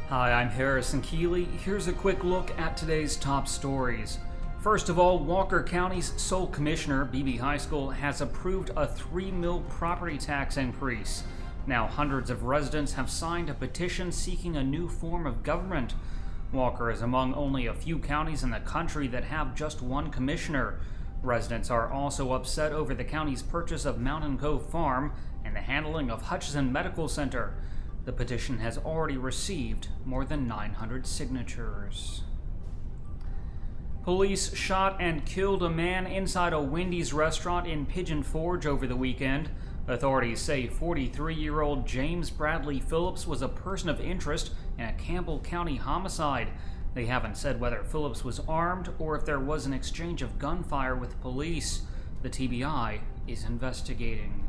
Hi, I'm Harrison Keeley. Here's a quick look at today's top stories. First of all, Walker County's sole commissioner, Bebe Heiskell, has approved a $3 million property tax increase. Now, hundreds of residents have signed a petition seeking a new form of government. Walker is among only a few counties in the country that have just one commissioner. Residents are also upset over the county's purchase of Mountain Cove Farm and the handling of Hutcheson Medical Center. The petition has already received more than 900 signatures. Police shot and killed a man inside a Wendy's restaurant in Pigeon Forge over the weekend. Authorities say 43-year-old James Bradley Phillips was a person of interest in a Campbell County homicide. They haven't said whether Phillips was armed or if there was an exchange of gunfire with police. The TBI is investigating.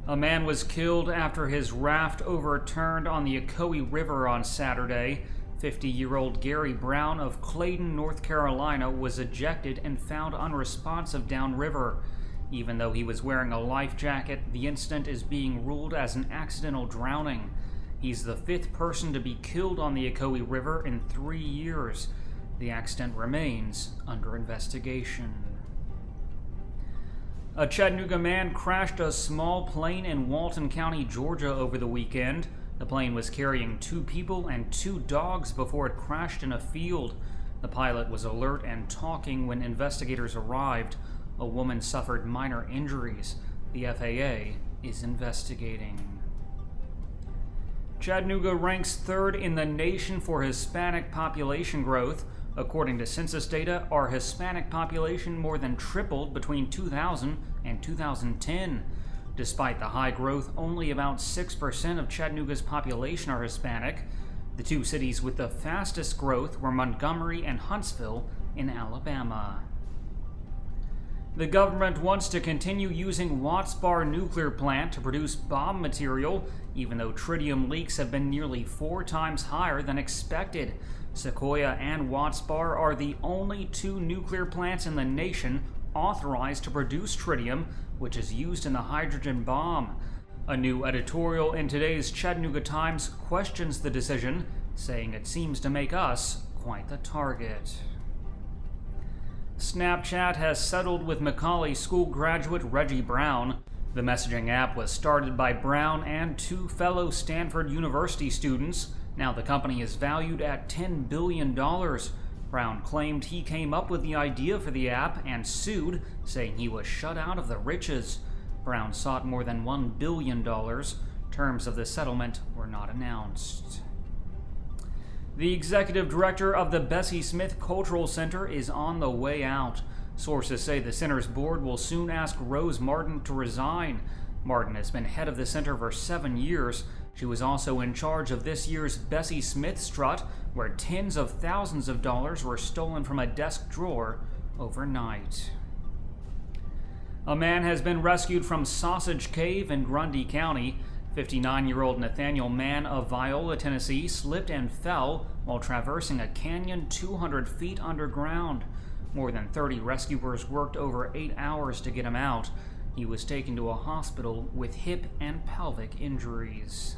A man was killed after his raft overturned on the Ocoee River on Saturday. 50-year-old Gary Brown of Clayton, North Carolina, was ejected and found unresponsive downriver. Even though he was wearing a life jacket, the incident is being ruled as an accidental drowning. He's the fifth person to be killed on the Ocoee River in 3 years. The accident remains under investigation. A Chattanooga man crashed a small plane in Walton County, Georgia over the weekend. The plane was carrying 2 people and 2 dogs before it crashed in a field. The pilot was alert and talking when investigators arrived. A woman suffered minor injuries. The FAA is investigating. Chattanooga ranks 3rd in the nation for Hispanic population growth. According to census data, our Hispanic population more than tripled between 2000 and 2010. Despite the high growth, only about 6% of Chattanooga's population are Hispanic. The 2 cities with the fastest growth were Montgomery and Huntsville in Alabama. The government wants to continue using Watts Bar nuclear plant to produce bomb material, even though tritium leaks have been nearly 4 times higher than expected. Sequoia and Watts Bar are the only 2 nuclear plants in the nation authorized to produce tritium, which is used in the hydrogen bomb. A new editorial in today's Chattanooga Times questions the decision, saying it seems to make us quite the target. Snapchat has settled with Macaulay School graduate Reggie Brown. The messaging app was started by Brown and 2 fellow Stanford University students. Now the company is valued at $10 billion. Brown claimed he came up with the idea for the app and sued, saying he was shut out of the riches. Brown sought more than $1 billion. Terms of the settlement were not announced. The executive director of the Bessie Smith Cultural Center is on the way out. Sources say the center's board will soon ask Rose Martin to resign. Martin has been head of the center for 7 years. She was also in charge of this year's Bessie Smith strut, where tens of thousands of dollars were stolen from a desk drawer overnight. A man has been rescued from Sausage Cave in Grundy County. 59-year-old Nathaniel Mann of Viola, Tennessee, slipped and fell while traversing a canyon 200 feet underground. More than 30 rescuers worked over 8 hours to get him out. He was taken to a hospital with hip and pelvic injuries.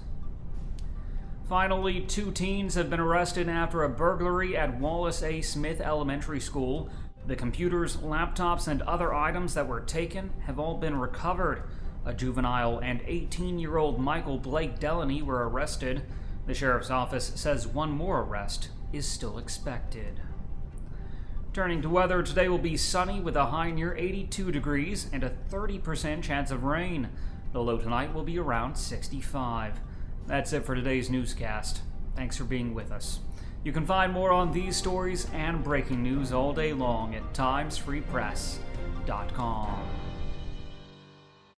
Finally, 2 teens have been arrested after a burglary at Wallace A. Smith Elementary School. The computers, laptops, and other items that were taken have all been recovered. A juvenile and 18-year-old Michael Blake Delaney were arrested. The sheriff's office says 1 more arrest is still expected. Turning to weather, today will be sunny with a high near 82 degrees and a 30% chance of rain. The low tonight will be around 65. That's it for today's newscast. Thanks for being with us. You can find more on these stories and breaking news all day long at timesfreepress.com.